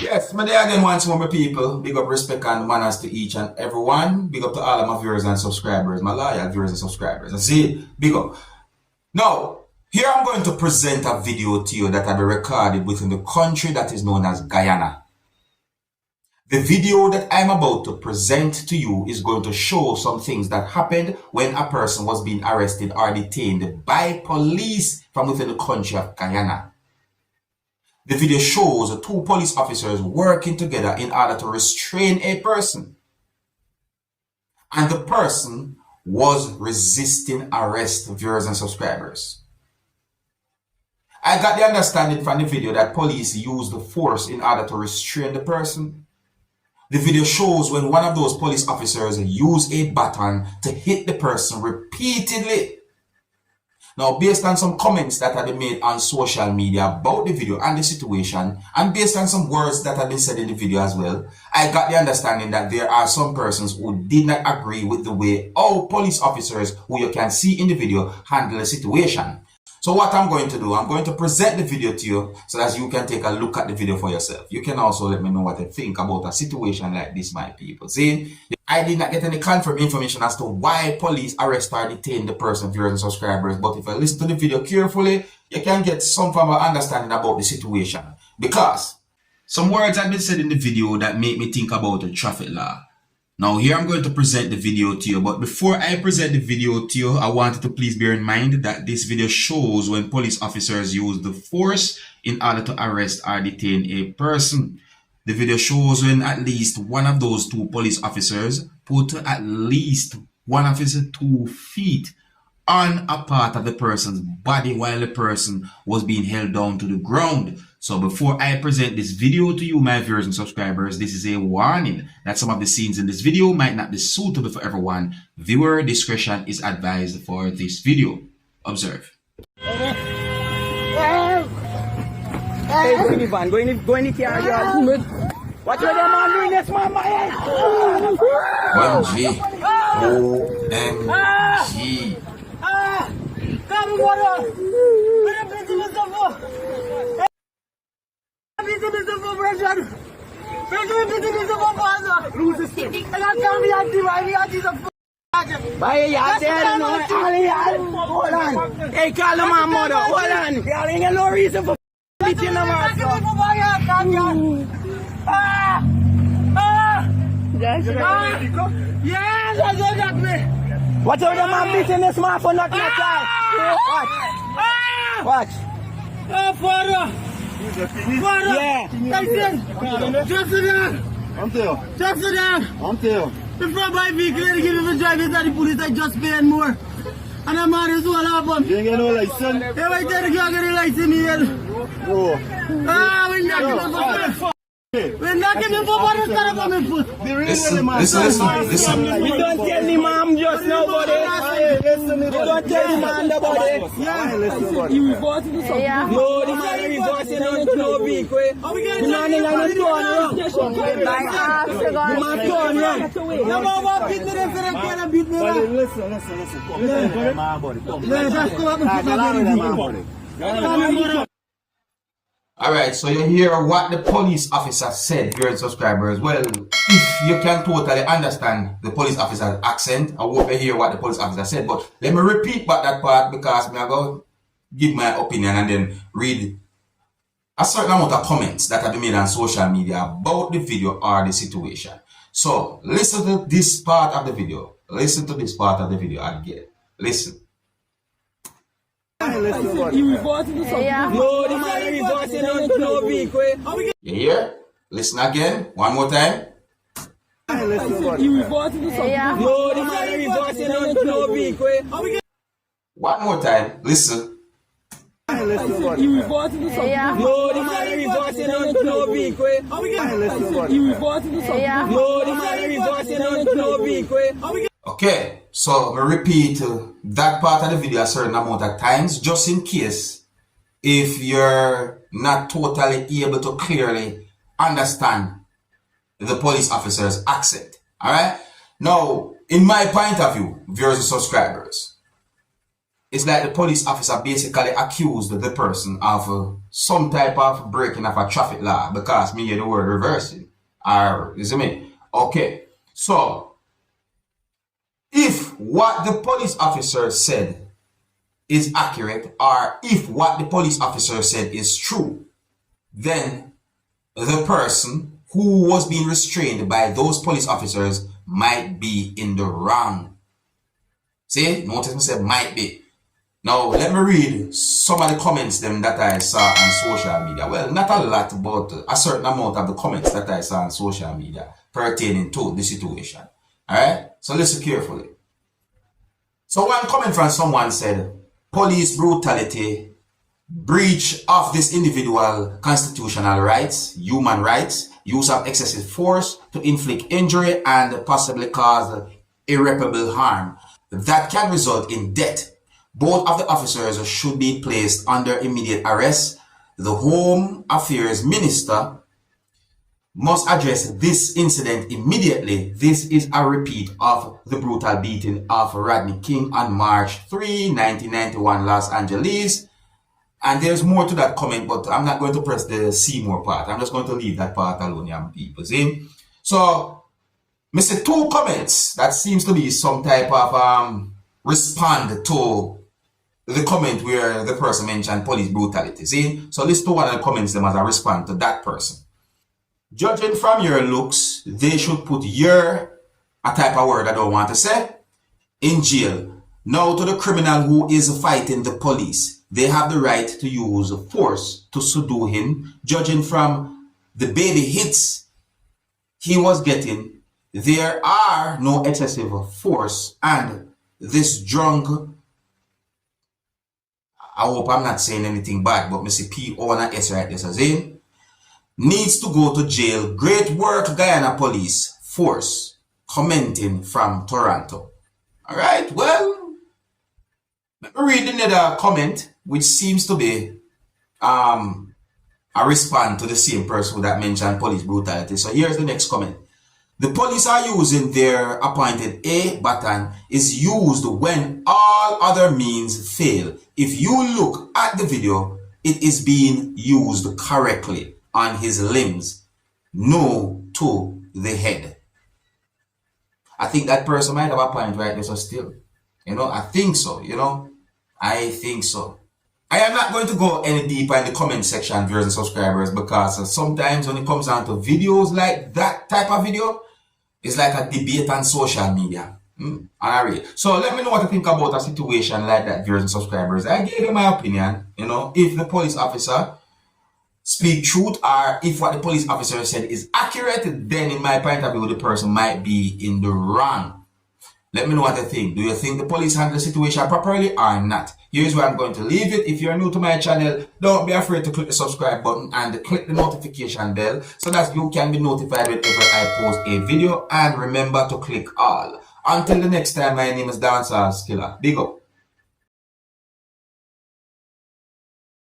Yes, my day again once more, my people. Big up respect and manners to each and everyone. Big up to all of my viewers and subscribers, my loyal viewers and subscribers. I see, big up. Now, here I'm going to present a video to you that I recorded within the country that is known as Guyana. The video that I'm about to present to you is going to show some things that happened when a person was being arrested or detained by police from within the country of Guyana. The video shows two police officers working together in order to restrain a person. And the person was resisting arrest, viewers and subscribers. I got the understanding from the video that police used the force in order to restrain the person. The video shows when one of those police officers used a baton to hit the person repeatedly. Now, based on some comments that have been made on social media about the video and the situation, and based on some words that have been said in the video as well, I got the understanding that there are some persons who did not agree with the way all police officers, who you can see in the video, handle the situation. So what I'm going to do, I'm going to present the video to you so that you can take a look at the video for yourself. You can also let me know what you think about a situation like this, my people. See, I did not get any confirmed information as to why police arrest or detain the person, viewers and subscribers. But if I listen to the video carefully, you can get some form of understanding about the situation. Because some words have been said in the video that make me think about the traffic law. Now here I'm going to present the video to you, but before I present the video to you, I wanted to please bear in mind that this video shows when police officers use the force in order to arrest or detain a person. The video shows when at least one of those two police officers put at least one of his 2 feet on a part of the person's body while the person was being held down to the ground. So before I present this video to you, my viewers and subscribers, this is a warning that some of the scenes in this video might not be suitable for everyone. Viewer discretion is advised for this video. Observe. Hey, go in the van, go in the car, yard. What you man doing this, man, my head? 1G. OMG. Come on, hold on. Hey, call my mother. Hold on. Y'all ain't got no reason for beating them out. Yes, I got me. Watch out, the man beating this man for not your child. Watch. Oh, father. Yeah. Just sit down. I'm there. Just sit down. I'm there. Before I buy vehicle, they give me the drivers and the police, I just paying more. And I'm mad as well happen. You ain't got no license? Yeah, right there, you can't get a license here. Bro. We're not giving for we're not giving for what is that about me foot. Listen. You don't tell the mom just nobody. You don't tell the man nobody. Yeah. You reporting to something? No, the man reporting on no vehicle. The man ain't gonna turn around. The man turn around. No more beat me there for them kind of beat me there. Listen. Come on, buddy. Just go up and put that. Alright, so you hear what the police officer said, viewers and subscribers. Well, if you can totally understand the police officer's accent, I hope you hear what the police officer said. But let me repeat back that part because I'm going to give my opinion and then read a certain amount of comments that have been made on social media about the video or the situation. So, listen to this part of the video. Listen to this part of the video again. Listen. You reporting to something? No, the man reporting on no vehicle. You hear? Listen again. One more time. You reporting to something? No, the man reporting on no vehicle. One more time. Listen. You reporting to something? No, the man reporting on no vehicle. You reporting to something? No, the man reporting on no vehicle. Okay, so I repeat that part of the video a certain amount of times just in case if you're not totally able to clearly understand the police officer's accent. Alright? Now, in my point of view, viewers and subscribers, it's like the police officer basically accused the person of some type of breaking of a traffic law because me hear the word reversing. Or, you see me? Okay. So, if what the police officer said is accurate, or if what the police officer said is true, then the person who was being restrained by those police officers might be in the wrong. See? Notice me say might be. Now, let me read some of the comments them that I saw on social media. Well, not a lot, but a certain amount of the comments that I saw on social media pertaining to the situation. Alright? So listen carefully. So one comment from someone said, police brutality, breach of this individual constitutional rights, human rights, use of excessive force to inflict injury and possibly cause irreparable harm that can result in death. Both of the officers should be placed under immediate arrest. The Home Affairs Minister must address this incident immediately. This is a repeat of the brutal beating of Rodney King on March 3, 1991, Los Angeles. And there's more to that comment, but I'm not going to press the see more part. I'm just going to leave that part alone, young people. See? So, Mr. Two comments, that seems to be some type of respond to the comment where the person mentioned police brutality. See? So listen to one of the comments them as a response to that person. Judging from your looks, they should put your, a type of word I don't want to say, in jail. Now to the criminal who is fighting the police, they have the right to use force to subdue him. Judging from the baby hits he was getting, there are no excessive force, and this drunk, I hope I'm not saying anything bad, but Mr. P O and S right there says needs to go to jail. Great work, Guyana Police Force. Commenting from Toronto. Alright, well, let me read another comment, which seems to be a response to the same person that mentioned police brutality. So here's the next comment. The police are using their appointed A button is used when all other means fail. If you look at the video, it is being used correctly on his limbs, no to the head. I think that person might have a point right there, so still. You know, I think so, you know. I think so. I am not going to go any deeper in the comment section, viewers and subscribers, because sometimes when it comes down to videos like that type of video, it's like a debate on social media. So let me know what you think about a situation like that, viewers and subscribers. I gave you my opinion, you know, if the police officer speak truth or if what the police officer said is accurate, then in my point of view, the person might be in the wrong. Let me know what you think. Do you think the police handle the situation properly or not? Here's where I'm going to leave it. If you're new to my channel, don't be afraid to click the subscribe button and click the notification bell so that you can be notified whenever I post a video. And remember to click all. Until the next time, my name is Dancehall Skilla. Big up.